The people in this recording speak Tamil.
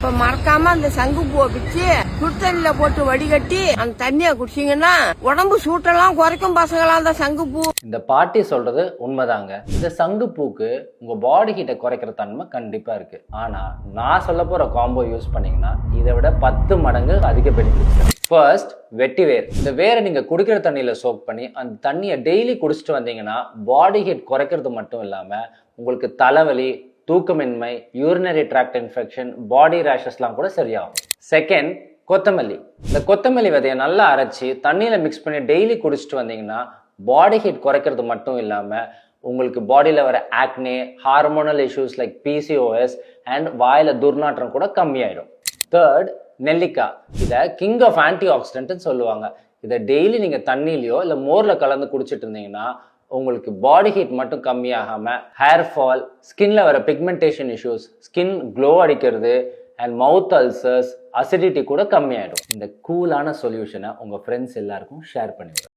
இப்ப மறக்காம அந்த சங்கு பூவை பிச்சு சுடுதண்ணில போட்டு வடிகட்டி அந்த தண்ணிய குடிச்சீங்கன்னா உடம்பு சூட்டெல்லாம் குறைக்கும் பசங்களா அந்த சங்கு பூ. இந்த பாட்டி சொல்றது உண்மைதாங்க. இந்த சங்கு பூக்கு உங்க பாடி ஹீட்டை குறைக்கிற தன்மை கண்டிப்பா இருக்கு. ஆனா நான் சொல்ல போற காம்போ யூஸ் பண்ணீங்கன்னா இதை விட 10 மடங்கு அதிக பெனிஃபிட்ஸ். ஃபர்ஸ்ட், வெட்டி வேர். இந்த வேரை நீங்க குடிக்கிற தண்ணியில சோக் பண்ணி அந்த தண்ணியை டெய்லி குடிச்சிட்டு வந்தீங்கன்னா பாடி ஹீட் குறைக்கிறது மட்டும் இல்லாம உங்களுக்கு தலைவலி, தூக்கமின்மை, யூரினரி ட்ராக்ட் இன்ஃபெக்ஷன், பாடி ரேஷஸ்லாம் கூட சரியாகும். செகண்ட், கொத்தமல்லி. இந்த கொத்தமல்லி விதையை நல்லா அரைச்சி தண்ணியில மிக்ஸ் பண்ணி டெய்லி குடிச்சிட்டு வந்தீங்கன்னா பாடி ஹீட் குறைக்கிறது மட்டும் இல்லாம உங்களுக்கு பாடியில வர acne, hormonal issues like PCOS and வாயில துர்நாற்றம் கூட கம்மியாயிடும். தேர்ட், நெல்லிக்காய். இதை கிங் ஆஃப் ஆன்டி ஆக்சிடென்ட்னு சொல்லுவாங்க. இதை டெய்லி நீங்க தண்ணியிலையோ இல்லை மோர்ல கலந்து குடிச்சிட்டு இருந்தீங்கன்னா உங்களுக்கு பாடி ஹீட் மட்டும் கம்மியாகாம ஹேர் ஃபால், ஸ்கின்ல வர பிக்மெண்டேஷன் இஷ்யூஸ், ஸ்கின் க்ளோ அடிக்கிறது அண்ட் மவுத் அல்சர்ஸ், அசிடிட்டி கூட கம்மியாயிடும். இந்த கூலான சொல்யூஷனை உங்க ஃப்ரெண்ட்ஸ் எல்லாருக்கும் ஷேர் பண்ணுங்க.